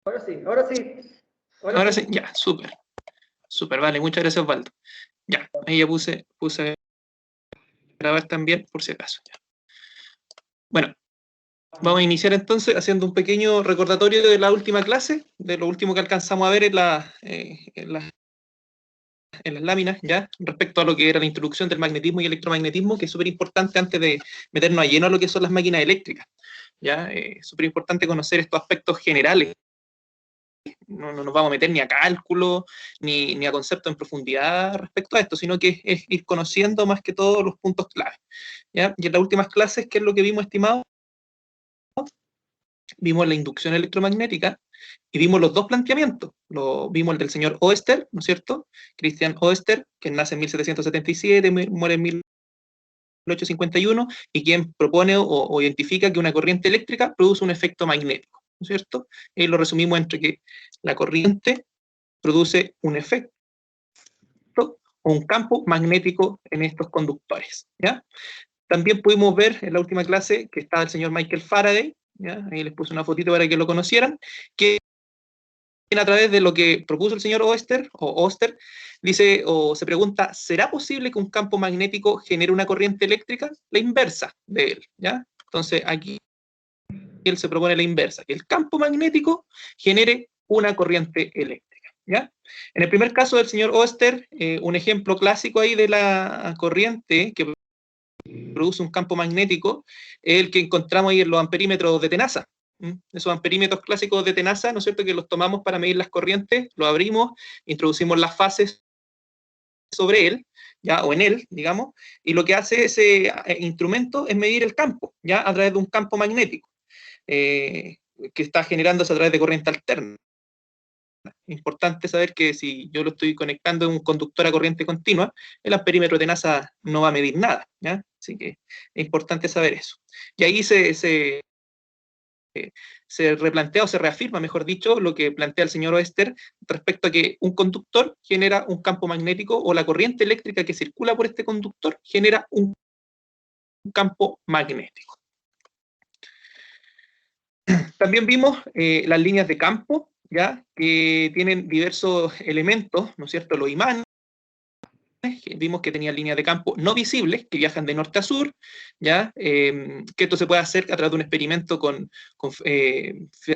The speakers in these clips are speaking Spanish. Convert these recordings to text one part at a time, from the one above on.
Ahora sí, ahora sí. Ahora sí, ya, súper. Súper, vale, muchas gracias, Osvaldo. Ya, ahí ya puse a grabar también, por si acaso. Ya. Bueno, vamos a iniciar entonces haciendo un pequeño recordatorio de la última clase, de lo último que alcanzamos a ver en las láminas, ya, respecto a lo que era la introducción del magnetismo y electromagnetismo, que es súper importante antes de meternos a lleno a lo que son las máquinas eléctricas. Ya, súper importante conocer estos aspectos generales. No nos vamos a meter ni a cálculo, ni a conceptos en profundidad respecto a esto, sino que es ir conociendo más que todo los puntos clave. ¿Ya? Y en las últimas clases, ¿qué es lo que vimos, estimados? Vimos la inducción electromagnética y vimos los dos planteamientos. Vimos el del señor Oester, ¿no es cierto? Christian Oester, que nace en 1777, muere en 1851, y quien propone o identifica que una corriente eléctrica produce un efecto magnético, ¿no es cierto? Y lo resumimos entre que la corriente produce un efecto o un campo magnético en estos conductores, ¿ya? También pudimos ver en la última clase que estaba el señor Michael Faraday, ¿ya? Ahí les puse una fotito para que lo conocieran, que a través de lo que propuso el señor Oster, dice o se pregunta, ¿será posible que un campo magnético genere una corriente eléctrica? La inversa de él, ¿ya? Entonces aquí él se propone la inversa, que el campo magnético genere una corriente eléctrica, ¿ya? En el primer caso del señor Oster, un ejemplo clásico ahí de la corriente que produce un campo magnético, es el que encontramos ahí en los amperímetros de tenaza. Esos amperímetros clásicos de tenaza, ¿no es cierto?, que los tomamos para medir las corrientes, lo abrimos, introducimos las fases sobre él, ¿ya? O en él, digamos, y lo que hace ese instrumento es medir el campo, ¿ya? A través de un campo magnético, que está generándose a través de corriente alterna. Importante saber que si yo lo estoy conectando en un conductor a corriente continua, el amperímetro de tenaza no va a medir nada, ¿ya? Así que es importante saber eso. Y ahí se replantea o se reafirma, mejor dicho, lo que plantea el señor Oester respecto a que un conductor genera un campo magnético o la corriente eléctrica que circula por este conductor genera un campo magnético. También vimos las líneas de campo, ¿ya? Que tienen diversos elementos, ¿no es cierto? Los imanes, vimos que tenían líneas de campo no visibles, que viajan de norte a sur, ¿ya? Que esto se puede hacer a través de un experimento con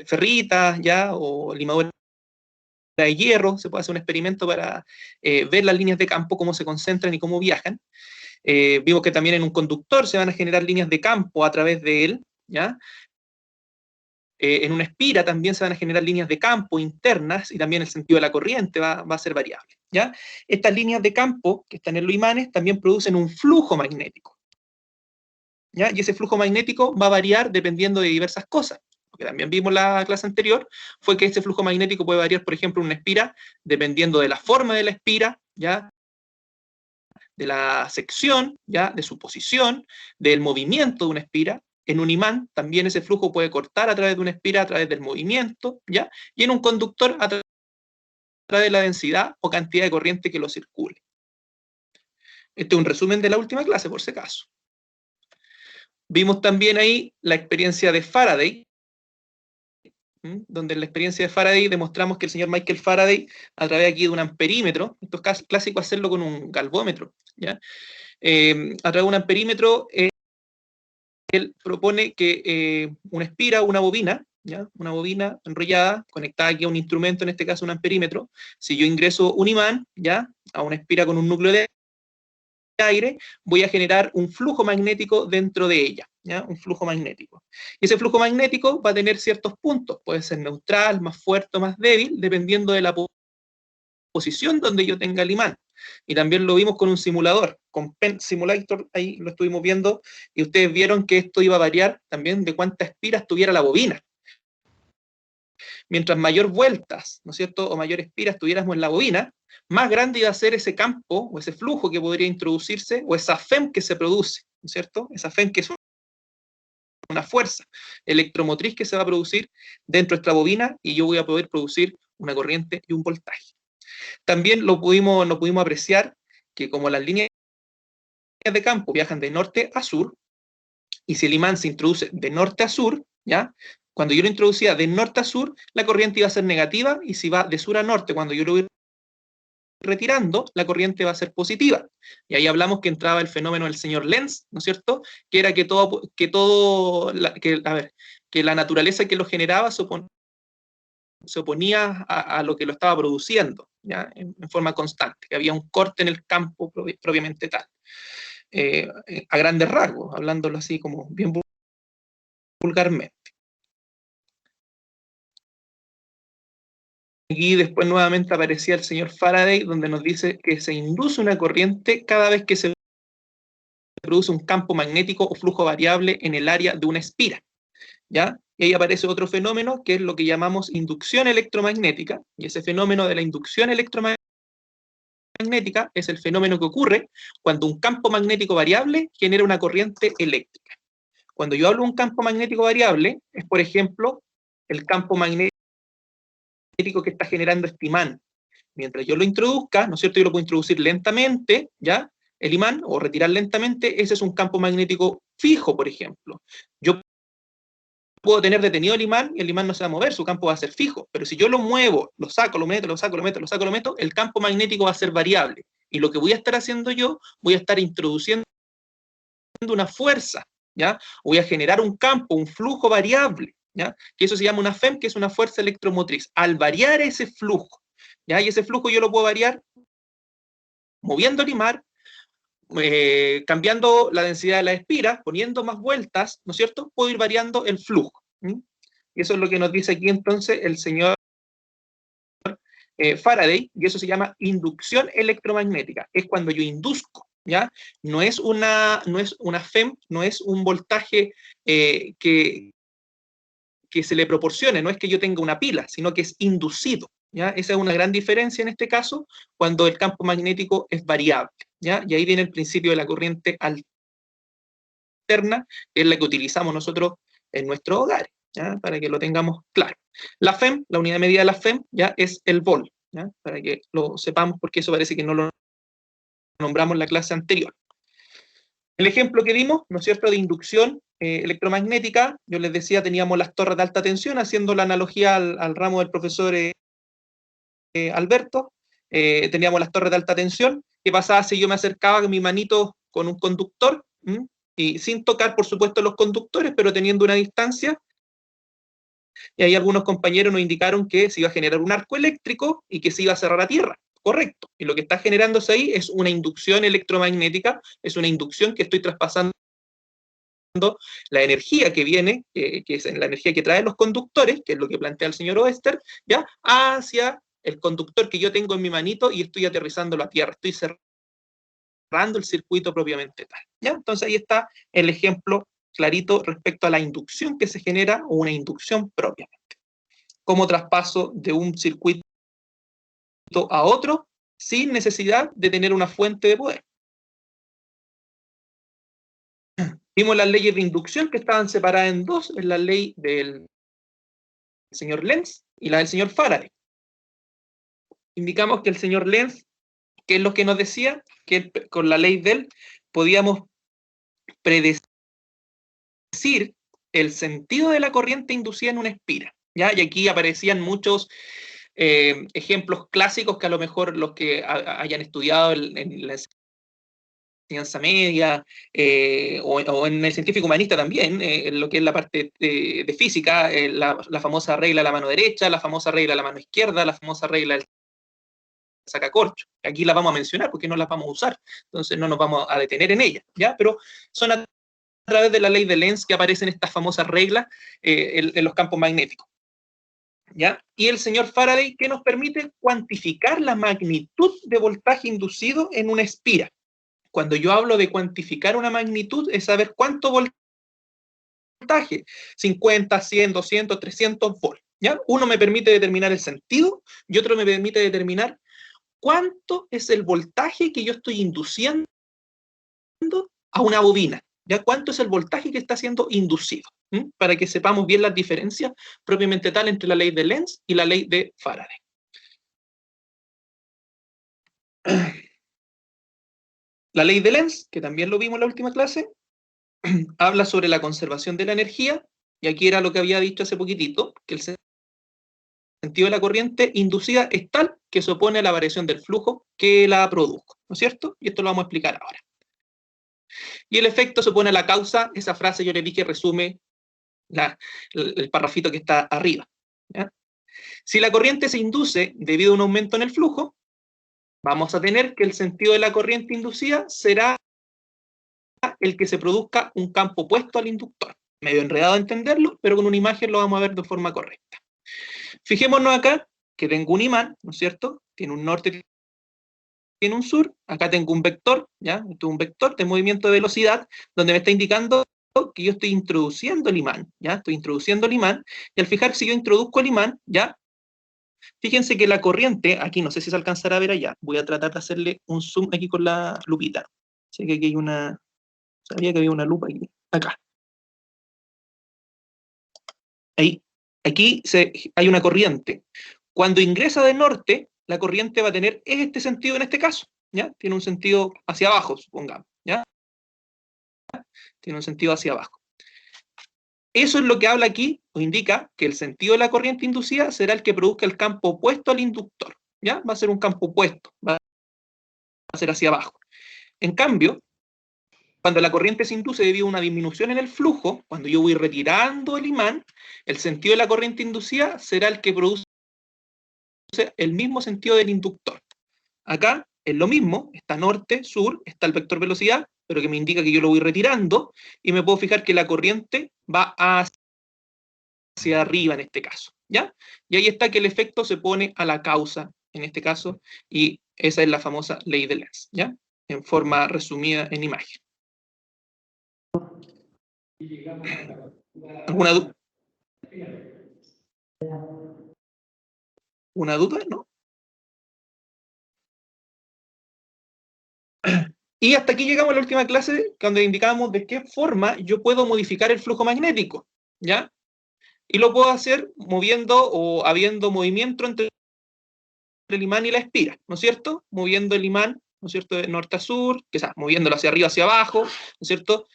ferritas, ¿ya? O limadoras de hierro, se puede hacer un experimento para ver las líneas de campo, cómo se concentran y cómo viajan. Vimos que también en un conductor se van a generar líneas de campo a través de él, ¿ya? En una espira también se van a generar líneas de campo internas y también el sentido de la corriente va a ser variable, ¿ya? Estas líneas de campo que están en los imanes también producen un flujo magnético, ¿ya? Y ese flujo magnético va a variar dependiendo de diversas cosas. Lo que también vimos en la clase anterior fue que este flujo magnético puede variar, por ejemplo, en una espira dependiendo de la forma de la espira, ¿ya? De la sección, ¿ya? De su posición, del movimiento de una espira. En un imán también ese flujo puede cortar a través de una espira, a través del movimiento, ¿ya? Y en un conductor a través de la densidad o cantidad de corriente que lo circule. Este es un resumen de la última clase, por si acaso. Vimos también ahí la experiencia de Faraday, donde en la experiencia de Faraday demostramos que el señor Michael Faraday, a través aquí de un amperímetro, esto es clásico hacerlo con un galvómetro, ¿ya? A través de un amperímetro, él propone que una espira o una bobina, ¿ya? Una bobina enrollada, conectada aquí a un instrumento, en este caso un amperímetro, si yo ingreso un imán, ¿ya? A una espira con un núcleo de aire, voy a generar un flujo magnético dentro de ella, ¿ya? Un flujo magnético. Y ese flujo magnético va a tener ciertos puntos, puede ser neutral, más fuerte o más débil, dependiendo de la posición donde yo tenga el imán. Y también lo vimos con un simulador, con Pen Simulator, ahí lo estuvimos viendo, y ustedes vieron que esto iba a variar también de cuántas espiras tuviera la bobina. Mientras mayor vueltas, ¿no es cierto?, o mayor espiras tuviéramos en la bobina, más grande iba a ser ese campo, o ese flujo que podría introducirse, o esa FEM que se produce, ¿no es cierto? Esa FEM que es una fuerza electromotriz que se va a producir dentro de esta bobina, y yo voy a poder producir una corriente y un voltaje. También lo pudimos apreciar que como las líneas de campo viajan de norte a sur, y si el imán se introduce de norte a sur, ¿ya? Cuando yo lo introducía de norte a sur, la corriente iba a ser negativa, y si va de sur a norte, cuando yo lo voy retirando, la corriente va a ser positiva. Y ahí hablamos que entraba el fenómeno del señor Lenz, ¿no es cierto? Que era que la naturaleza que lo generaba se oponía a lo que lo estaba produciendo, ¿ya? En forma constante, que había un corte en el campo propiamente tal. A grandes rasgos, hablándolo así como bien vulgarmente. Aquí después nuevamente aparecía el señor Faraday, donde nos dice que se induce una corriente cada vez que se produce un campo magnético o flujo variable en el área de una espira, ¿ya? Y ahí aparece otro fenómeno, que es lo que llamamos inducción electromagnética, y ese fenómeno de la inducción electromagnética es el fenómeno que ocurre cuando un campo magnético variable genera una corriente eléctrica. Cuando yo hablo de un campo magnético variable, es, por ejemplo, el campo magnético que está generando este imán. Mientras yo lo introduzca, ¿no es cierto? Yo lo puedo introducir lentamente, ¿ya? El imán, o retirar lentamente, ese es un campo magnético fijo, por ejemplo. Yo puedo tener detenido el imán y el imán no se va a mover, su campo va a ser fijo. Pero si yo lo muevo, lo saco, lo meto, lo saco, lo meto, lo saco, lo meto, el campo magnético va a ser variable. Y lo que voy a estar haciendo yo, voy a estar introduciendo una fuerza, ¿ya? Voy a generar un campo, un flujo variable, ¿ya? Que eso se llama una FEM, que es una fuerza electromotriz. Al variar ese flujo, ¿ya? Y ese flujo yo lo puedo variar moviendo el imán, cambiando la densidad de la espira, poniendo más vueltas, ¿no es cierto? Puedo ir variando el flujo. Y eso es lo que nos dice aquí entonces el señor Faraday, y eso se llama inducción electromagnética. Es cuando yo induzco, ¿ya? No es una FEM, no es un voltaje que se le proporcione, no es que yo tenga una pila, sino que es inducido, ¿ya? Esa es una gran diferencia en este caso, cuando el campo magnético es variable, ¿ya? Y ahí viene el principio de la corriente alterna, que es la que utilizamos nosotros en nuestros hogares, ¿ya? Para que lo tengamos claro. La FEM, la unidad de medida de la FEM, ya es el volt, ¿ya? Para que lo sepamos, porque eso parece que no lo nombramos en la clase anterior. El ejemplo que dimos, ¿no es cierto?, de inducción electromagnética, yo les decía, teníamos las torres de alta tensión, haciendo la analogía al ramo del profesor Alberto. Teníamos las torres de alta tensión. ¿Qué pasaba si yo me acercaba con mi manito con un conductor? Y sin tocar, por supuesto, los conductores, pero teniendo una distancia. Y ahí algunos compañeros nos indicaron que se iba a generar un arco eléctrico y que se iba a cerrar a tierra. Correcto. Y lo que está generándose ahí es una inducción electromagnética, es una inducción que estoy traspasando la energía que viene, que es la energía que traen los conductores, que es lo que plantea el señor Oester, ¿ya? Hacia el conductor que yo tengo en mi manito, y estoy aterrizándolo a tierra, estoy cerrando el circuito propiamente tal, ¿ya? Entonces ahí está el ejemplo clarito respecto a la inducción que se genera, o una inducción propiamente. Como traspaso de un circuito a otro sin necesidad de tener una fuente de poder. Vimos las leyes de inducción, que estaban separadas en dos, en la ley del señor Lenz y la del señor Faraday. Indicamos que el señor Lenz, que es lo que nos decía, que con la ley de él podíamos predecir el sentido de la corriente inducida en una espira, ¿ya? Y aquí aparecían muchos ejemplos clásicos que a lo mejor los que hayan estudiado en la enseñanza media, o en el científico humanista también, en lo que es la parte de física, la famosa regla de la mano derecha, la famosa regla de la mano izquierda, la famosa regla del sacacorcho. Aquí la vamos a mencionar porque no las vamos a usar, entonces no nos vamos a detener en ellas, ¿ya? Pero son a través de la ley de Lenz que aparecen estas famosas reglas en los campos magnéticos, ¿ya? Y el señor Faraday, que nos permite cuantificar la magnitud de voltaje inducido en una espira. Cuando yo hablo de cuantificar una magnitud, es saber cuánto voltaje, 50, 100, 200, 300 volts, ¿ya? Uno me permite determinar el sentido y otro me permite determinar cuánto es el voltaje que yo estoy induciendo a una bobina, ¿ya? Cuánto es el voltaje que está siendo inducido, para que sepamos bien las diferencias propiamente tal entre la ley de Lenz y la ley de Faraday. La ley de Lenz, que también lo vimos en la última clase, habla sobre la conservación de la energía y aquí era lo que había dicho hace poquitito, que el sentido de la corriente inducida es tal que se opone a la variación del flujo que la produjo, ¿no es cierto? Y esto lo vamos a explicar ahora. Y el efecto se opone a la causa, esa frase yo le dije resume el parrafito que está arriba, ¿ya? Si la corriente se induce debido a un aumento en el flujo, vamos a tener que el sentido de la corriente inducida será el que se produzca un campo opuesto al inductor. Medio enredado a entenderlo, pero con una imagen lo vamos a ver de forma correcta. Fijémonos acá que tengo un imán, ¿no es cierto? Tiene un norte, tiene un sur, acá tengo un vector, ¿ya? Esto es un vector de movimiento de velocidad, donde me está indicando que yo estoy introduciendo el imán, ¿ya? Estoy introduciendo el imán, y al fijar si yo introduzco el imán, ¿ya? Fíjense que la corriente, aquí no sé si se alcanzará a ver allá, voy a tratar de hacerle un zoom aquí con la lupita. Sé que aquí hay una, sabía que había una lupa aquí, acá. Ahí, aquí hay una corriente. Cuando ingresa de norte, la corriente va a tener este sentido en este caso, ¿ya? Tiene un sentido hacia abajo, supongamos, ¿ya? Tiene un sentido hacia abajo. Eso es lo que habla aquí, o indica que el sentido de la corriente inducida será el que produzca el campo opuesto al inductor, ¿ya? Va a ser un campo opuesto, va a ser hacia abajo. En cambio, cuando la corriente se induce debido a una disminución en el flujo, cuando yo voy retirando el imán, el sentido de la corriente inducida será el que produce el mismo sentido del inductor. Acá es lo mismo, está norte, sur, está el vector velocidad, pero que me indica que yo lo voy retirando, y me puedo fijar que la corriente va hacia arriba en este caso, ¿ya? Y ahí está que el efecto se pone a la causa, en este caso, y esa es la famosa ley de Lenz, ¿ya? En forma resumida en imagen. ¿Alguna duda? ¿Una duda? ¿No? Y hasta aquí llegamos a la última clase, donde indicábamos de qué forma yo puedo modificar el flujo magnético, ¿ya? Y lo puedo hacer moviendo o habiendo movimiento entre el imán y la espira, ¿no es cierto? Moviendo el imán, ¿no es cierto?, de norte a sur, que sea, moviéndolo hacia arriba, hacia abajo, ¿no es cierto?,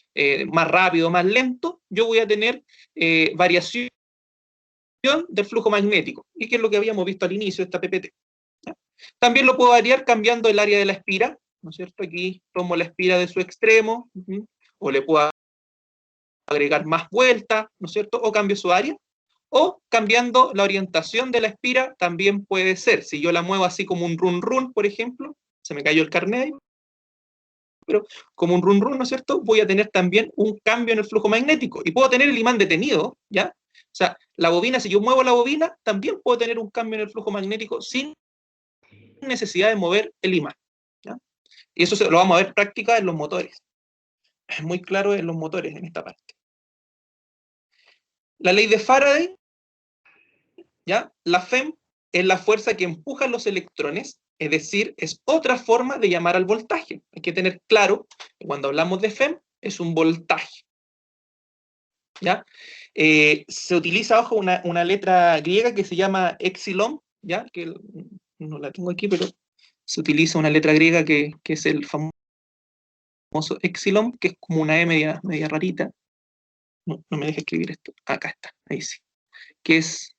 más rápido, más lento, yo voy a tener variación del flujo magnético, y que es lo que habíamos visto al inicio de esta PPT, ¿ya? También lo puedo variar cambiando el área de la espira, ¿no es cierto? Aquí tomo la espira de su extremo, o le puedo agregar más vueltas, ¿no es cierto? O cambio su área, o cambiando la orientación de la espira también puede ser. Si yo la muevo así como un run run, por ejemplo, se me cayó el carnet, pero como un run run, ¿no es cierto? Voy a tener también un cambio en el flujo magnético, y puedo tener el imán detenido, ¿ya? O sea, la bobina, si yo muevo la bobina, también puedo tener un cambio en el flujo magnético sin necesidad de mover el imán, ¿ya? Y eso lo vamos a ver práctica en los motores. Es muy claro en los motores, en esta parte. La ley de Faraday, ¿ya? La FEM es la fuerza que empuja los electrones, es decir, es otra forma de llamar al voltaje. Hay que tener claro que cuando hablamos de FEM es un voltaje, ¿ya? Se utiliza, ojo, una letra griega que se llama epsilon, ¿ya? Que no la tengo aquí, pero se utiliza una letra griega que es el famoso epsilon, que es como una E media rarita. No me deja escribir esto. Acá está, ahí sí. Que es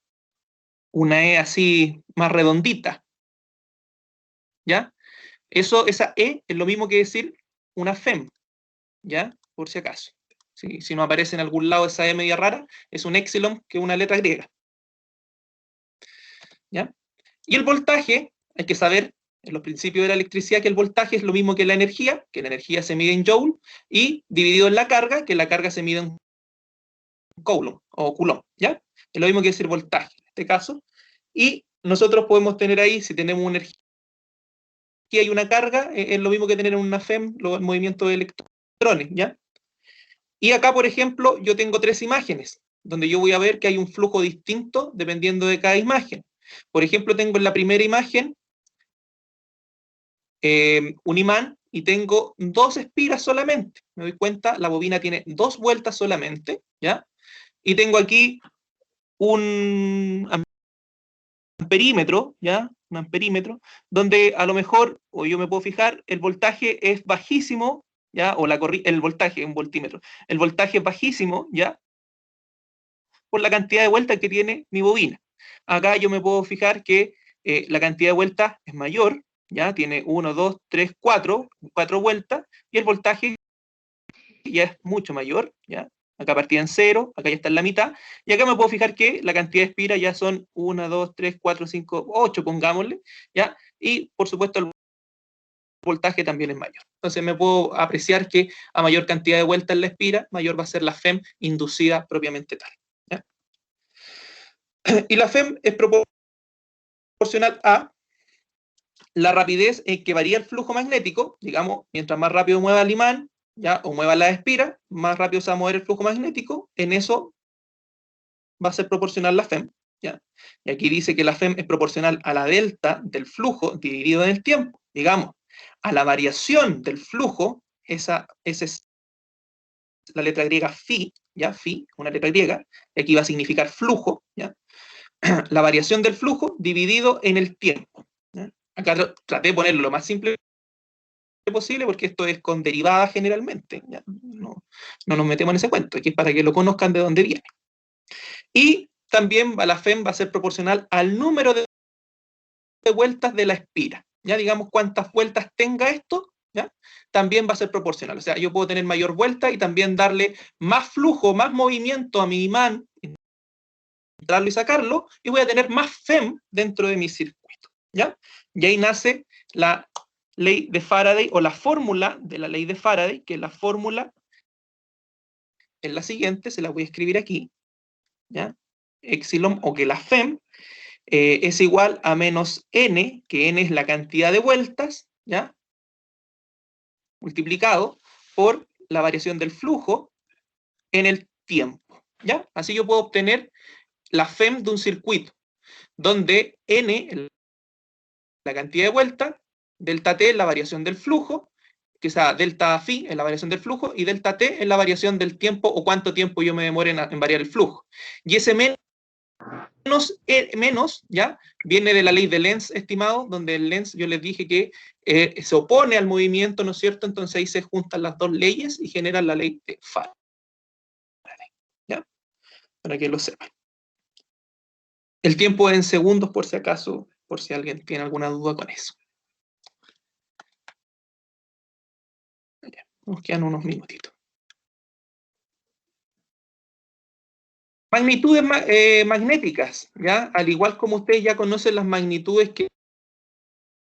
una E así más redondita, ¿ya? Esa E es lo mismo que decir una FEM, ¿ya? Por si acaso. Si no aparece en algún lado esa E media rara, es un epsilon, que es una letra griega, ¿ya? Y el voltaje, hay que saber en los principios de la electricidad que el voltaje es lo mismo que la energía se mide en joule, y dividido en la carga, que la carga se mide en coulomb o coulomb, ¿ya? Es lo mismo que decir voltaje en este caso. Y nosotros podemos tener ahí, si tenemos una energía y una carga, es lo mismo que tener una FEM, el movimiento de electrones, ¿ya? Y acá, por ejemplo, yo tengo 3 imágenes, donde yo voy a ver que hay un flujo distinto dependiendo de cada imagen. Por ejemplo, tengo en la primera imagen un imán y tengo 2 espiras solamente. Me doy cuenta, la bobina tiene 2 vueltas solamente, ¿ya? Y tengo aquí un amperímetro, ¿ya? Un amperímetro, donde a lo mejor, o yo me puedo fijar, el voltaje es bajísimo, ¿ya? O el voltaje, un voltímetro. El voltaje es bajísimo, ¿ya? por la cantidad de vueltas que tiene mi bobina. Acá yo me puedo fijar que la cantidad de vueltas es mayor, ya tiene 1, 2, 3, 4 vueltas, y el voltaje ya es mucho mayor, ya. Acá partía en 0, acá ya está en la mitad, y acá me puedo fijar que la cantidad de espiras ya son 1, 2, 3, 4, 5, 8, pongámosle, ya, y por supuesto el voltaje también es mayor. Entonces me puedo apreciar que a mayor cantidad de vueltas en la espira, mayor va a ser la FEM inducida propiamente tal. ¿Ya? Y la FEM es proporcional a la rapidez en que varía el flujo magnético, digamos, mientras más rápido mueva el imán, ¿ya? O mueva la espira, más rápido se va a mover el flujo magnético, en eso va a ser proporcional la FEM. ¿Ya? Y aquí dice que la FEM es proporcional a la delta del flujo dividido en el tiempo. Digamos, a la variación del flujo, esa es la letra griega phi, ¿ya? Phi, una letra griega, y aquí va a significar flujo, ¿ya? La variación del flujo dividido en el tiempo. ¿Ya? Acá traté de ponerlo lo más simple posible porque esto es con derivadas generalmente. ¿Ya? No nos metemos en ese cuento, aquí es para que lo conozcan de dónde viene. Y también la FEM va a ser proporcional al número de vueltas de la espira. Ya digamos cuántas vueltas tenga esto, ¿ya? También va a ser proporcional. O sea, yo puedo tener mayor vuelta y también darle más flujo, más movimiento a mi imán, entrarlo y sacarlo, y voy a tener más FEM dentro de mi circuito. ¿Ya? Y ahí nace la ley de Faraday, o la fórmula de la ley de Faraday, que la fórmula es la siguiente, se la voy a escribir aquí, ¿ya? Epsilon, o que la FEM es igual a menos n, que n es la cantidad de vueltas, ¿ya? Multiplicado por la variación del flujo en el tiempo, ¿ya? Así yo puedo obtener la FEM de un circuito, donde n, la cantidad de vueltas, delta t es la variación del flujo, que sea delta phi es la variación del flujo, y delta t es la variación del tiempo, o cuánto tiempo yo me demore en variar el flujo. Y ese menos, ¿ya? Viene de la ley de Lenz, estimado, donde el Lenz, yo les dije que se opone al movimiento, ¿no es cierto? Entonces ahí se juntan las dos leyes y generan la ley de Faraday, ¿ya? Para que lo sepan. El tiempo es en segundos, por si acaso, por si alguien tiene alguna duda con eso. Ya, nos quedan unos minutitos. Magnitudes magnéticas, ¿ya? Al igual como ustedes ya conocen las magnitudes que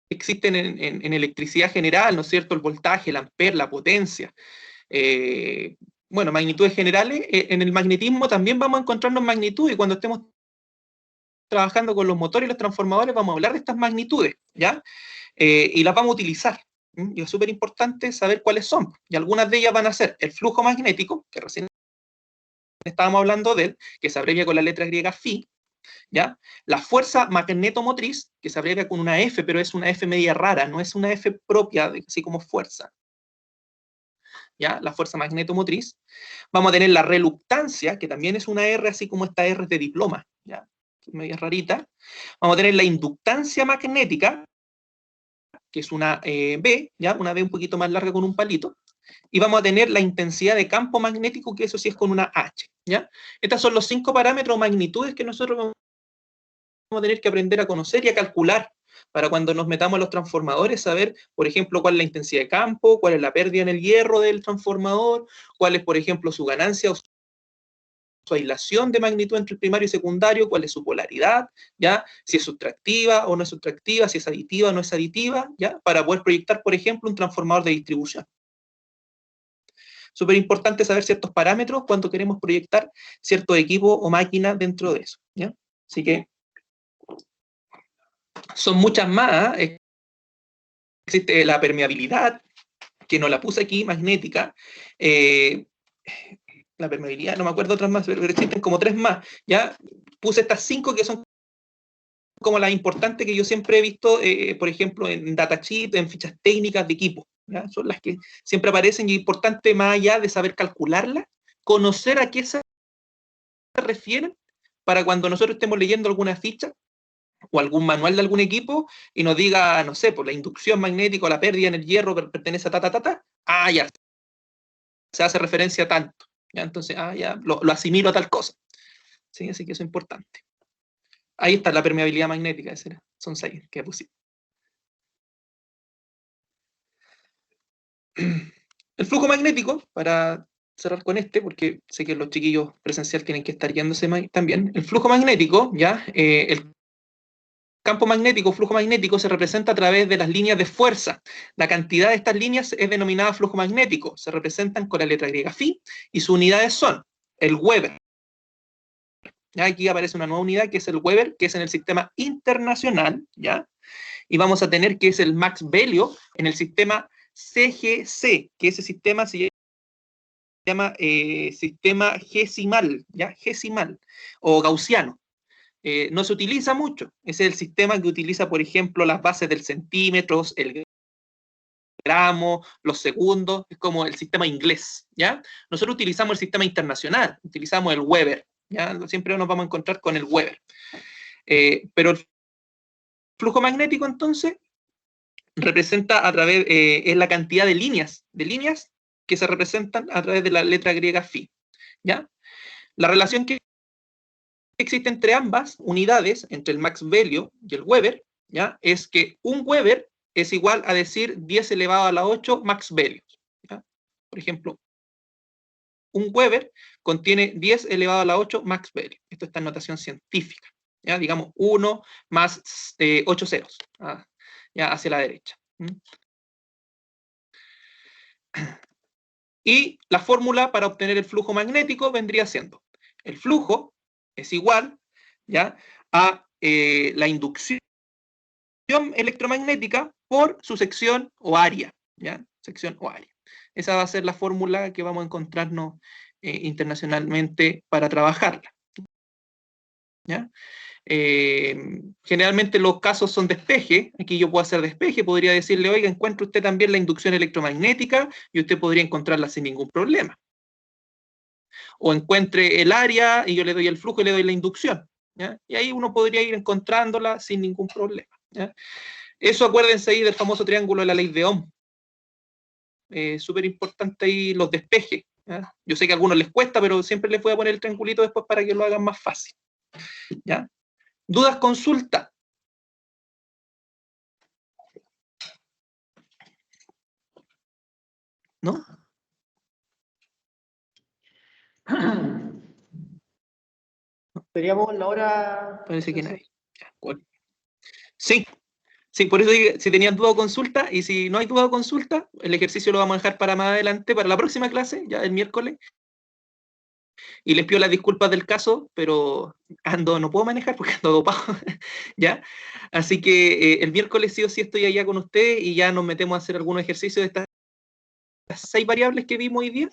existen en electricidad general, ¿no es cierto? El voltaje, el amper, la potencia. Bueno, magnitudes generales. En el magnetismo también vamos a encontrarnos magnitudes, y cuando estemos trabajando con los motores y los transformadores vamos a hablar de estas magnitudes, ¿ya? Y las vamos a utilizar. Y es súper importante saber cuáles son. Y algunas de ellas van a ser el flujo magnético, que recién estábamos hablando de él, que se abrevia con la letra griega phi, ¿ya? La fuerza magnetomotriz, que se abrevia con una F, pero es una F media rara, no es una F propia, así como fuerza, ¿ya? La fuerza magnetomotriz. Vamos a tener la reluctancia, que también es una R, así como esta R de diploma, ¿ya? Media rarita. Vamos a tener la inductancia magnética, que es una B, ¿ya? Una B un poquito más larga con un palito. Y vamos a tener la intensidad de campo magnético, que eso sí es con una H, ¿ya? Estos son los 5 parámetros o magnitudes que nosotros vamos a tener que aprender a conocer y a calcular para cuando nos metamos a los transformadores, saber, por ejemplo, cuál es la intensidad de campo, cuál es la pérdida en el hierro del transformador, cuál es, por ejemplo, su ganancia o su aislación de magnitud entre el primario y secundario, cuál es su polaridad, ¿ya? Si es sustractiva o no es sustractiva, si es aditiva o no es aditiva, ¿ya? Para poder proyectar, por ejemplo, un transformador de distribución. Súper importante saber ciertos parámetros cuando queremos proyectar cierto equipo o máquina dentro de eso, ¿ya? Así que son muchas más. Existe la permeabilidad, que no la puse aquí, magnética. La permeabilidad, no me acuerdo otras más, pero existen como 3 más. ¿Ya? Puse estas 5 que son como las importantes que yo siempre he visto, por ejemplo, en datasheet, en fichas técnicas de equipo. ¿Ya? Son las que siempre aparecen, y es importante, más allá de saber calcularlas, conocer a qué se refieren, para cuando nosotros estemos leyendo alguna ficha o algún manual de algún equipo y nos diga, no sé, por la inducción magnética o la pérdida en el hierro pertenece a ya, se hace referencia a tanto. ¿Ya? Entonces, ya lo asimilo a tal cosa. ¿sí? Así que eso es importante. Ahí está la permeabilidad magnética, ese son 6 que puse. El flujo magnético, para cerrar con porque sé que los chiquillos presencial tienen que estar yéndose también. El flujo magnético, ¿ya? El campo magnético, flujo magnético, se representa a través de las líneas de fuerza. La cantidad de estas líneas es denominada flujo magnético. Se representan con la letra griega phi y sus unidades son el Weber. ¿Ya? Aquí aparece una nueva unidad que es el Weber, que es en el sistema internacional, ¿ya? Y vamos a tener que es el Max Velio en el sistema CGC, que ese sistema se llama sistema gesimal, ¿ya? Gesimal, o gaussiano. No se utiliza mucho. Ese es el sistema que utiliza, por ejemplo, las bases del centímetro, el gramo, los segundos, es como el sistema inglés, ¿ya? Nosotros utilizamos el sistema internacional, utilizamos el Weber, ¿ya? Siempre nos vamos a encontrar con el Weber. Pero el flujo magnético, entonces, representa a través, es la cantidad de líneas que se representan a través de la letra griega phi, ¿ya? La relación que existe entre ambas unidades, entre el Max Velio y el Weber, ¿ya? Es que un Weber es igual a decir 10 elevado a la 8 Max Velio, ¿ya? Por ejemplo, un Weber contiene 10 elevado a la 8 Max Velio. Esto está en notación científica, ¿ya? Digamos 1 más 8 ceros, ya hacia la derecha. Y la fórmula para obtener el flujo magnético vendría siendo, el flujo es igual, ¿ya? A la inducción electromagnética por su sección o área, ¿ya? Sección o área. Esa va a ser la fórmula que vamos a encontrarnos internacionalmente para trabajarla, ¿ya? Generalmente los casos son despeje, aquí yo puedo hacer despeje, podría decirle, oiga, encuentre usted también la inducción electromagnética y usted podría encontrarla sin ningún problema. O encuentre el área y yo le doy el flujo y le doy la inducción, ¿ya? Y ahí uno podría ir encontrándola sin ningún problema, ¿ya? Eso acuérdense ahí del famoso triángulo de la ley de Ohm. Súper importante ahí los despejes, ¿ya? Yo sé que a algunos les cuesta, pero siempre les voy a poner el triangulito después para que lo hagan más fácil, ¿ya? ¿Dudas, consulta? ¿No? Teníamos la hora. Parece que nadie. Sí, sí, por eso dije, si tenían duda o consulta, y si no hay duda o consulta, el ejercicio lo vamos a dejar para más adelante, para la próxima clase, ya el miércoles. Y les pido las disculpas del caso, pero no puedo manejar porque ando dopado, ¿ya? Así que el miércoles sí o sí estoy allá con ustedes y ya nos metemos a hacer algunos ejercicios de estas 6 variables que vimos hoy día,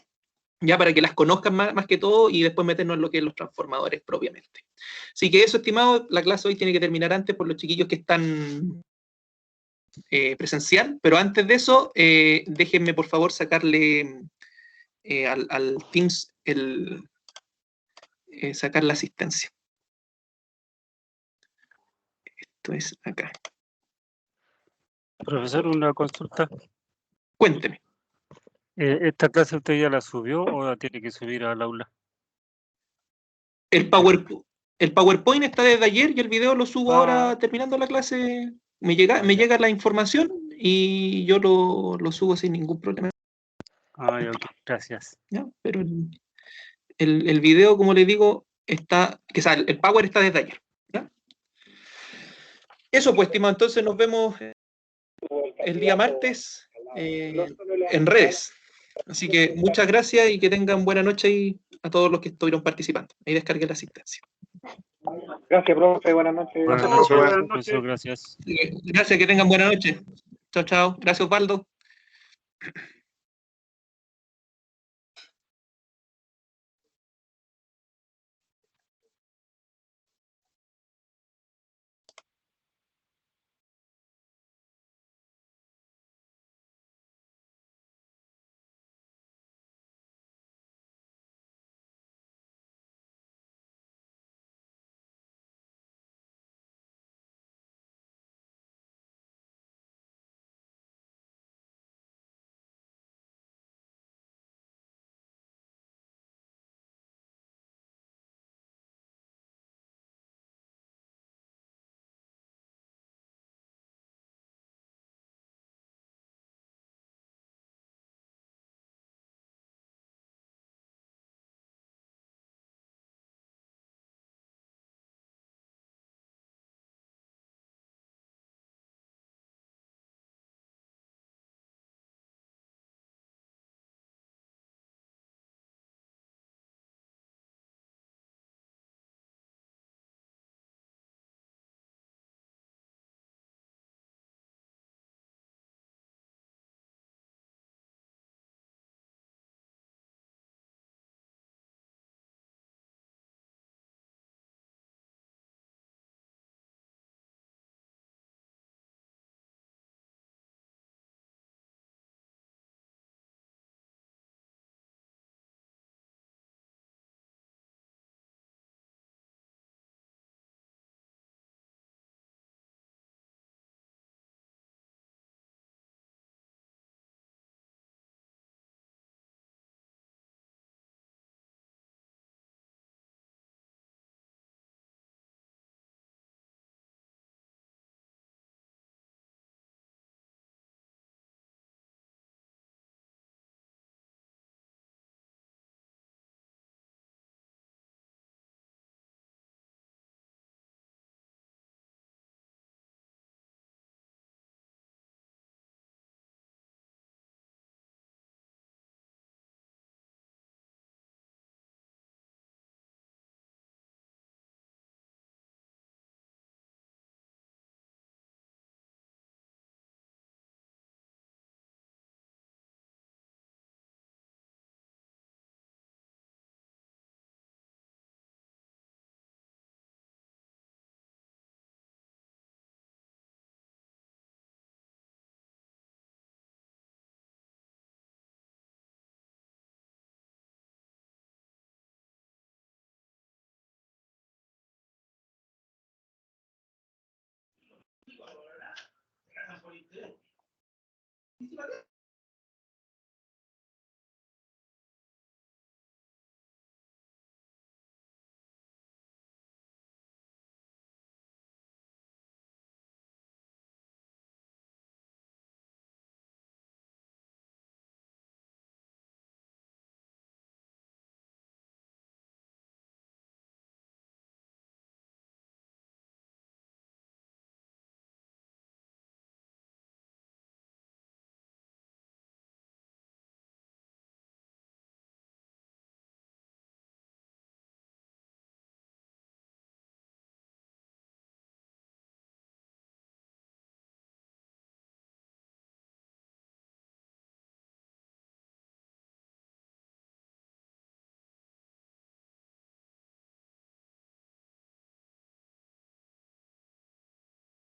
ya para que las conozcan más que todo y después meternos en lo que es los transformadores propiamente. Así que eso, estimado, la clase hoy tiene que terminar antes por los chiquillos que están presencial, pero antes de eso, déjenme por favor sacarle al Teams sacar la asistencia. Esto es acá. Profesor, una consulta. Cuénteme. ¿Esta clase usted ya la subió o la tiene que subir al aula? El PowerPoint está desde ayer y el video lo subo ahora terminando la clase. Me llega la información y yo lo subo sin ningún problema. Ok, gracias. ¿Ya? Pero el video, como le digo, está, el Power está desde ayer. ¿Ya? Eso pues, estimado, entonces nos vemos el día martes en redes. Así que muchas gracias y que tengan buena noche y a todos los que estuvieron participando. Ahí descargué la asistencia. Gracias, profe. Buenas noches. Buenas Gracias, noches, profesor, gracias. Gracias, que tengan buena noche. Chao, chao. Gracias, Osvaldo.